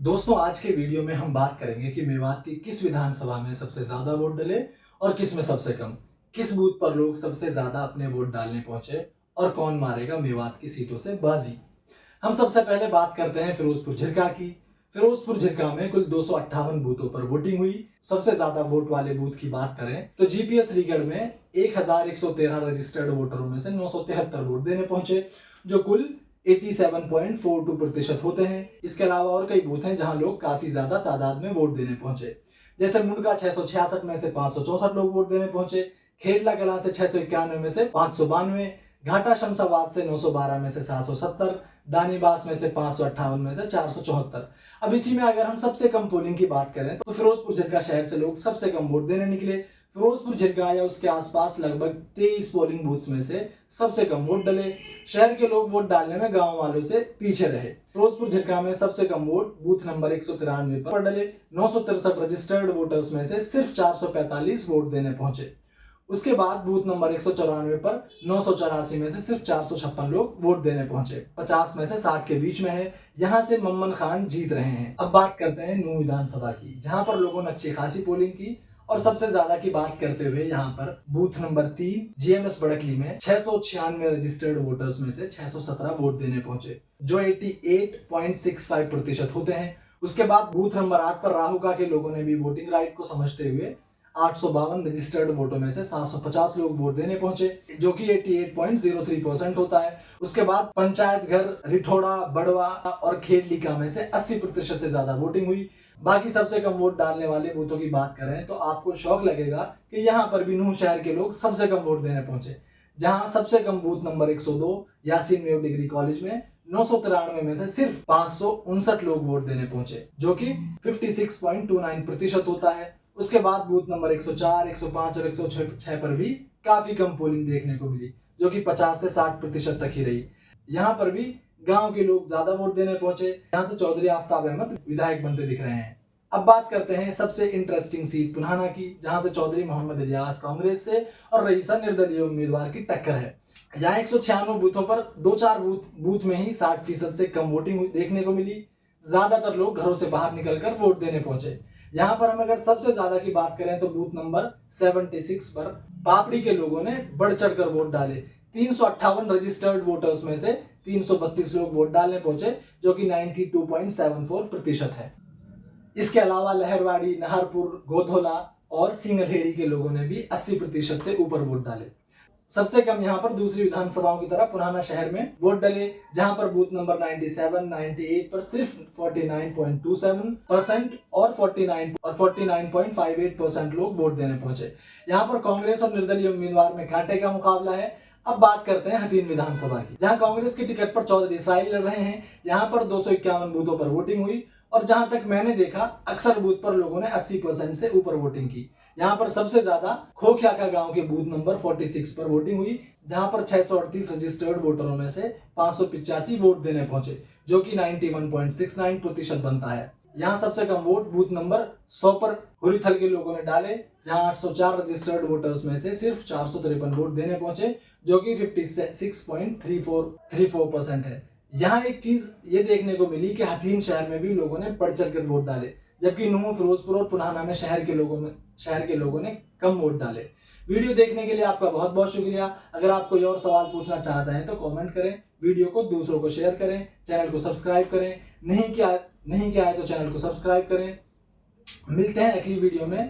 दोस्तों, आज के वीडियो में हम बात करेंगे कि मेवात की किस विधानसभा में सबसे ज्यादा वोट डले और किस में सबसे कम। किस बूथ पर लोग सबसे ज्यादा अपने वोट डालने पहुंचे और कौन मारेगा मेवात की सीटों से बाजी। हम सबसे पहले बात करते हैं फिरोजपुर झिरका की। फिरोजपुर झिरका में कुल 258 बूथों पर वोटिंग हुई। सबसे ज्यादा वोट वाले बूथ की बात करें तो जीपीएस रीगढ़ में 1113 रजिस्टर्ड वोटरों में से 973 वोट देने पहुंचे, जो कुल 87.42% होते हैं। इसके अलावा और कई बूथ हैं जहां लोग काफी ज्यादा तादाद में वोट देने पहुंचे, जैसे मुंडका 666 में से 564 लोग वोट देने पहुंचे, खेरला कलां से 691 में से 592, घाटा शमशाबाद से 912 में से 770, दानीबास में से 558 में से 474। अब इसी में अगर हम सबसे कम पोलिंग की बात करें तो फिरोजपुर झिरका शहर से लोग सबसे कम वोट देने निकले। फिरोजपुर झिरका या उसके आसपास लगभग 23 पोलिंग बूथ में से सबसे कम वोट डले। शहर के लोग वोट डालने में गांव वालों से पीछे रहे। फिरोजपुर झिरका में सबसे कम वोट बूथ नंबर 193 पर डले। 963 रजिस्टर्ड वोटर्स में से सिर्फ 445 वोट देने पहुंचे। उसके बाद बूथ नंबर 194 पर 984 में से सिर्फ 456 लोग वोट देने पहुंचे। 50 में से 60 के बीच में है। यहां से मम्मन खान जीत रहे हैं। अब बात करते हैं नूंह विधानसभा की, जहां पर लोगों ने अच्छी खासी पोलिंग की। और सबसे ज्यादा की बात करते हुए यहाँ पर बूथ नंबर 3 जीएमएस बड़कली में 696 रजिस्टर्ड वोटर्स में से 617 वोट देने पहुंचे, जो 88.65% होते हैं। उसके बाद बूथ नंबर 8 पर राहुका के लोगों ने भी वोटिंग राइट को समझते हुए 852 रजिस्टर्ड वोटों में से 750 लोग वोट देने पहुंचे, जो कि 88.03% होता है। उसके बाद पंचायत घर, रिठोड़ा, बड़वा और खेडलीका में से 80% से ज्यादा वोटिंग हुई। बाकी सबसे कम वोट डालने वाले बूथों की बात करें तो आपको शौक लगेगा कि यहाँ पर भी नूंह शहर के लोग सबसे कम वोट देने पहुंचे, जहां सबसे कम बूथ नंबर 102 यासीन मेव डिग्री कॉलेज में 993 में से सिर्फ 559 लोग वोट देने पहुंचे, जो कि 56.29% होता है। उसके बाद बूथ नंबर 104, 105 और 106 पर भी काफी कम पोलिंग देखने को मिली, जो कि 50 से 60% तक ही रही। यहाँ पर भी गांव के लोग ज्यादा वोट देने पहुंचे। यहाँ से चौधरी आफ्ताब अहमद विधायक बनते दिख रहे हैं। अब बात करते हैं सबसे इंटरेस्टिंग सीट पुन्हाना की, जहां से चौधरी मोहम्मद इलियास कांग्रेस से और रईसा निर्दलीय उम्मीदवार की टक्कर है। यहाँ 196 बूथों पर 2-4 बूथ में ही 60% से कम वोटिंग देखने को मिली। ज्यादातर लोग घरों से बाहर निकलकर वोट देने पहुंचे। यहाँ पर हम अगर सबसे ज्यादा की बात करें तो बूथ नंबर 76 पर पापड़ी के लोगों ने बढ़ चढ़कर वोट डाले। 358 रजिस्टर्ड वोटर्स में से 332 लोग वोट डालने पहुंचे, जो कि 92.74% है। इसके अलावा लहरवाड़ी, नाहरपुर, गोधोला और सिंगलहेड़ी के लोगों ने भी 80% से ऊपर वोट डाले। सबसे कम यहाँ पर दूसरी विधानसभाओं की तरह पुराना शहर में वोट डले, जहां पर बूथ नंबर 97, 98 पर सिर्फ 49.27% और 49.58% लोग वोट देने पहुंचे। यहाँ पर कांग्रेस और निर्दलीय उम्मीदवार में कांटे का मुकाबला है। अब बात करते हैं हथीन विधानसभा की, जहां कांग्रेस की टिकट पर चौधरी इसराइल लड़ रहे हैं। यहाँ पर 251 बूथों पर वोटिंग हुई और जहां तक मैंने देखा अक्सर बूथ पर लोगों ने 80% से ऊपर वोटिंग की। यहाँ पर सबसे ज्यादा खोखियाका गांव के बूथ नंबर 46 पर वोटिंग हुई, जहां पर 638 रजिस्टर्ड वोटरों में से 585 वोट देने पहुंचे, जो कि 91.69% बनता है। यहाँ सबसे कम वोट बूथ नंबर 100 पर हुरीथल के लोगों ने डाले, जहां 804 रजिस्टर्ड वोटर्स में से सिर्फ 453 वोट देने पहुंचे, जो कि 56.34% है। यहाँ एक चीज ये देखने को मिली कि हथीन शहर में भी लोगों ने बढ़ चढ़कर वोट डाले, जबकि नूंह, फिरोजपुर और पुनाना में शहर के लोगों ने कम वोट डाले। वीडियो देखने के लिए आपका बहुत बहुत शुक्रिया। अगर आप कोई और सवाल पूछना चाहते हैं तो कमेंट करें, वीडियो को दूसरों को शेयर करें, चैनल को सब्सक्राइब करें। नहीं किया है तो चैनल को सब्सक्राइब करें। मिलते हैं अगली वीडियो में।